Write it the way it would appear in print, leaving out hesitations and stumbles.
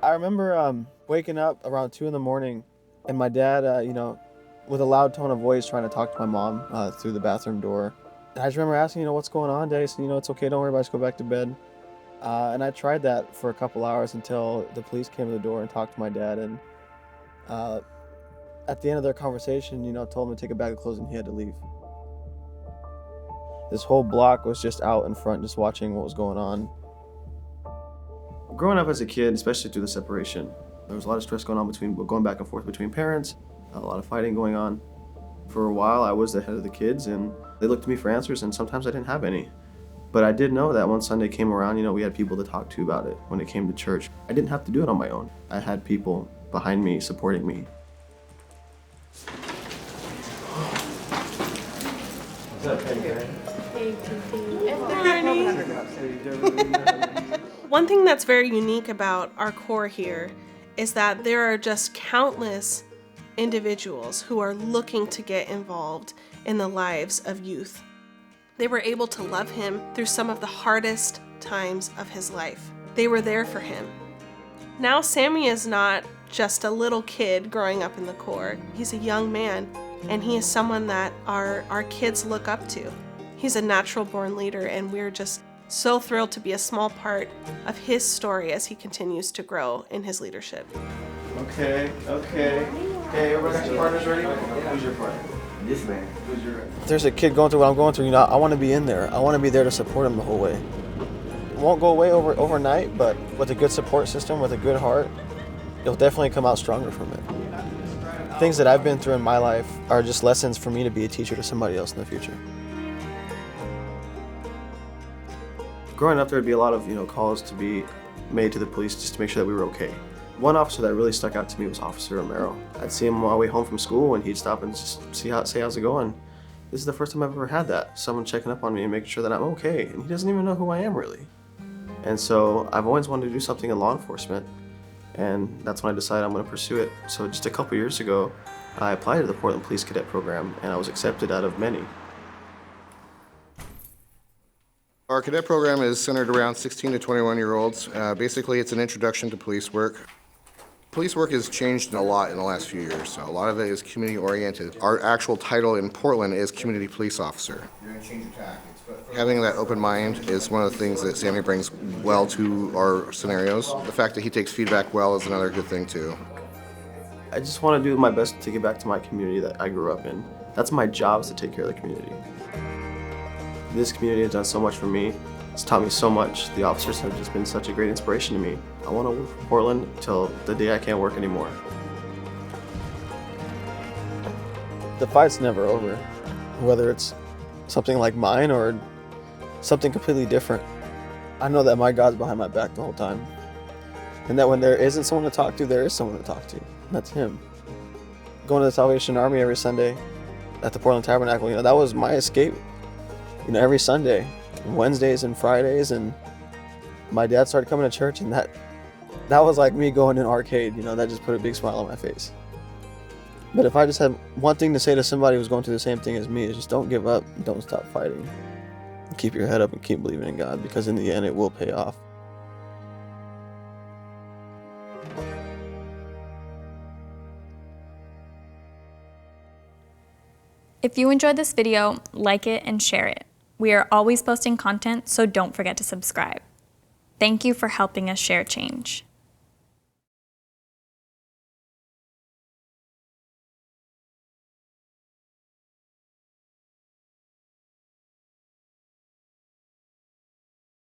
I remember waking up around 2 in the morning and my dad, with a loud tone of voice trying to talk to my mom through the bathroom door. And I just remember asking, what's going on, Daddy? He said, it's okay, don't worry about it, just go back to bed. And I tried that for a couple hours until the police came to the door and talked to my dad. And at the end of their conversation, told him to take a bag of clothes and he had to leave. This whole block was just out in front, just watching what was going on. Growing up as a kid, especially through the separation, there was a lot of stress going back and forth between parents, a lot of fighting going on. For a while, I was the head of the kids, and they looked to me for answers, and sometimes I didn't have any. But I did know that when Sunday came around, we had people to talk to about it when it came to church. I didn't have to do it on my own. I had people behind me, supporting me. What's up, hey, One thing that's very unique about our core here is that there are just countless individuals who are looking to get involved in the lives of youth. They were able to love him through some of the hardest times of his life. They were there for him. Now Sammy is not just a little kid growing up in the core. He's a young man, and he is someone that our kids look up to. He's a natural born leader, and we're just so thrilled to be a small part of his story as he continues to grow in his leadership. Okay. Hey, everybody got your partners ready? Who's your partner? This man. Who's your partner? If there's a kid going through what I'm going through, I want to be in there. I want to be there to support him the whole way. It won't go away overnight, but with a good support system, with a good heart, you'll definitely come out stronger from it. Things that I've been through in my life are just lessons for me to be a teacher to somebody else in the future. Growing up, there'd be a lot of calls to be made to the police just to make sure that we were okay. One officer that really stuck out to me was Officer Romero. I'd see him on my way home from school, and he'd stop and just say how's it going. This is the first time I've ever had that. Someone checking up on me and making sure that I'm okay, and he doesn't even know who I am really. And so I've always wanted to do something in law enforcement, and that's when I decided I'm going to pursue it. So just a couple years ago, I applied to the Portland Police Cadet Program, and I was accepted out of many. Our cadet program is centered around 16 to 21-year-olds. Basically, it's an introduction to police work. Police work has changed a lot in the last few years. A lot of it is community-oriented. Our actual title in Portland is Community Police Officer. You're going to change your tactics, but having that open mind is one of the things that Sammy brings well to our scenarios. The fact that he takes feedback well is another good thing, too. I just want to do my best to give back to my community that I grew up in. That's my job, is to take care of the community. This community has done so much for me. It's taught me so much. The officers have just been such a great inspiration to me. I want to work for Portland till the day I can't work anymore. The fight's never over, whether it's something like mine or something completely different. I know that my God's behind my back the whole time, and that when there isn't someone to talk to, there is someone to talk to, and that's him. Going to the Salvation Army every Sunday at the Portland Tabernacle, that was my escape. Every Sunday, Wednesdays and Fridays, and my dad started coming to church, and that was like me going to an arcade, that just put a big smile on my face. But if I just had one thing to say to somebody who's going through the same thing as me, is just don't give up, and don't stop fighting. Keep your head up and keep believing in God, because in the end it will pay off. If you enjoyed this video, like it and share it. We are always posting content, so don't forget to subscribe. Thank you for helping us share change.